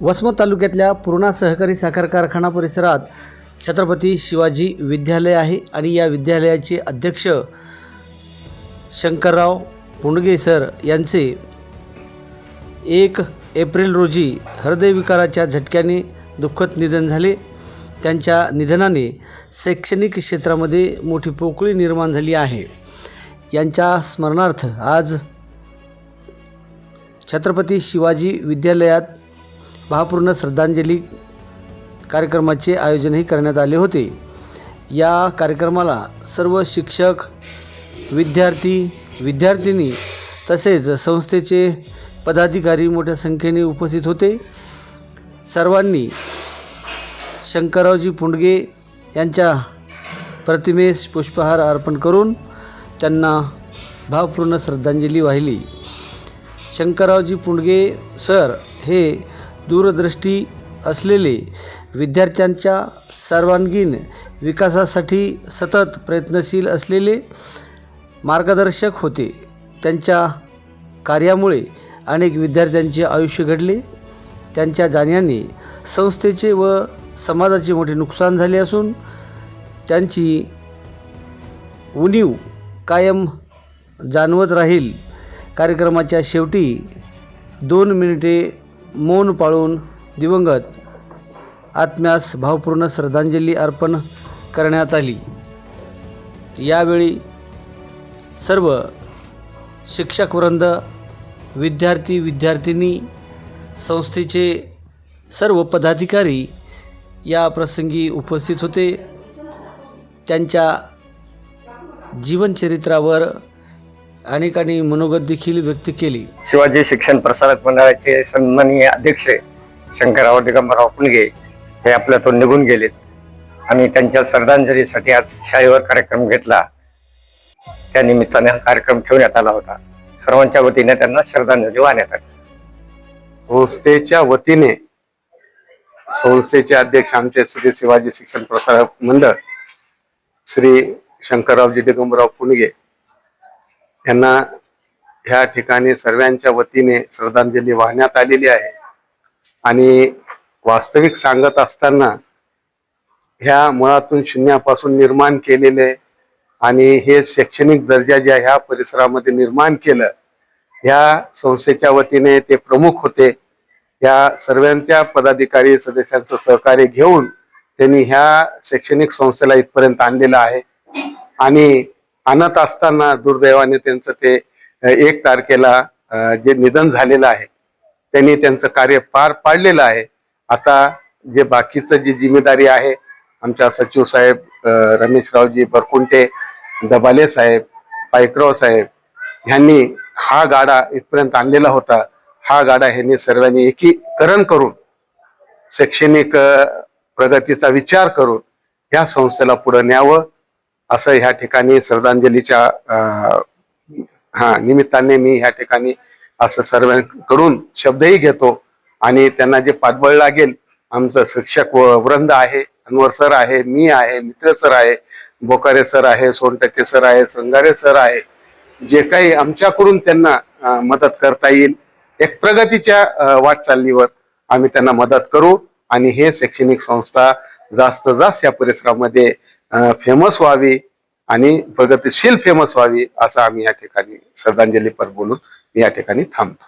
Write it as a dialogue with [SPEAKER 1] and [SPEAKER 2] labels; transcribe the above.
[SPEAKER 1] वसमत तालुक्यातल्या पूर्णा सहकारी साखर कारखाना परिसरात छत्रपती शिवाजी विद्यालय आहे आणि या विद्यालयाचे अध्यक्ष शंकरराव पुंडगे सर यांचे 1 एप्रिल रोजी हृदयविकाराच्या झटक्याने दुःखद निधन झाले। त्यांच्या निधनाने शैक्षणिक क्षेत्रामध्ये मोठी पोकळी निर्माण झाली आहे। यांच्या स्मरणार्थ आज छत्रपती शिवाजी विद्यालयात भावपूर्ण श्रद्धांजली कार्यक्रमाचे आयोजनही करण्यात आले होते। या कार्यक्रमाला सर्व शिक्षक, विद्यार्थी, विद्यार्थिनी तसेच संस्थेचे पदाधिकारी मोठ्या संख्येने उपस्थित होते। सर्वांनी शंकररावजी पुंडगे यांच्या प्रतिमेस पुष्पहार अर्पण करून त्यांना भावपूर्ण श्रद्धांजली वाहिली। शंकररावजी पुंडगे सर हे दूरदृष्टी असलेले, विद्यार्थ्यांच्या सर्वांगीण विकासासाठी सतत प्रयत्नशील असलेले मार्गदर्शक होते। त्यांच्या कार्यामुळे अनेक विद्यार्थ्यांचे आयुष्य घडले। त्यांच्या जाण्याने संस्थेचे व समाजाचे मोठे नुकसान झाले असून त्यांची उणीव कायम जाणवत राहील। कार्यक्रमाच्या शेवटी 2 मिनिटे मौन पाळून दिवंगत आत्म्यास भावपूर्ण श्रद्धांजली अर्पण करण्यात आली। यावेळी सर्व शिक्षकवृंद, विद्यार्थी विद्यार्थिनी, संस्थेचे सर्व पदाधिकारी या प्रसंगी उपस्थित होते। त्यांच्या जीवनचरित्रावर अनेकांनी मनोगत देखील व्यक्त केली।
[SPEAKER 2] शिवाजी शिक्षण प्रसारक मंडळाचे सन्माननीय अध्यक्ष शंकरराव दिगंबरराव पुंडगे हे आपल्यातून निघून गेलेत आणि त्यांच्या श्रद्धांजलीसाठी आज शाळेवर कार्यक्रम घेतला। त्या निमित्ताने हा कार्यक्रम ठेवण्यात आला होता। सर्वांच्या वतीने त्यांना श्रद्धांजली वाहण्यात आली।
[SPEAKER 3] संस्थेच्या वतीने संस्थेचे अध्यक्ष आमचे श्री शिवाजी शिक्षण प्रसारक मंडळ श्री शंकररावजी दिगंबरराव पुंडगे यांना ह्या ठिकाणी सर्वांच्या वतीने श्रद्धांजली वाहण्यात आलेली आहे। आणि वास्तविक सांगत असताना ह्या मुळातून शून्यापासून निर्माण केलेले आणि हे शैक्षणिक दर्जा ज्या ह्या परिसरामध्ये निर्माण केलं, ह्या संस्थेच्या वतीने ते प्रमुख होते। या सर्वांच्या पदाधिकारी सदस्यांचं सहकार्य घेऊन त्यांनी ह्या शैक्षणिक संस्थेला इथपर्यंत आणलेलं आहे। आणि आणत असताना दुर्दैवाने त्यांचं ते 1 तारखेला जे निधन झालेलं आहे, त्यांनी त्यांचं कार्य पार पाडलेलं आहे। आता जे बाकीचं जी जिम्मेदारी आहे, आमच्या सचिव साहेब रमेशरावजी बरकुंटे, दबाले साहेब, पायकराव साहेब ह्यांनी हा गाडा इथपर्यंत आणलेला होता। हा गाडा ह्यांनी सर्वांनी एकीकरण करून शैक्षणिक प्रगतीचा विचार करून ह्या संस्थेला पुढे न्यावं असं ह्या ठिकाणी श्रद्धांजलीच्या निमित्ताने मी ह्या ठिकाणी असं सर्वांकडून शब्दही घेतो। आणि त्यांना जे पाठबळ लागेल, आमचं शिक्षक वृंद आहे, अनवर सर आहे, मी आहे, मित्र सर आहे, बोकारे सर आहे, सोनटक्के सर आहे, संगारे सर आहे, जे काही आमच्याकडून त्यांना मदत करता येईल, एक प्रगतीच्या वाटचालीवर आम्ही त्यांना मदत करू आणि हे शैक्षणिक संस्था जास्त जास्त या परिसरामध्ये फेमस व्हावी आणि प्रगतिशील फेमस व्हावी असं आम्ही या ठिकाणी श्रद्धांजलीपर बोलून या ठिकाणी थांबतो।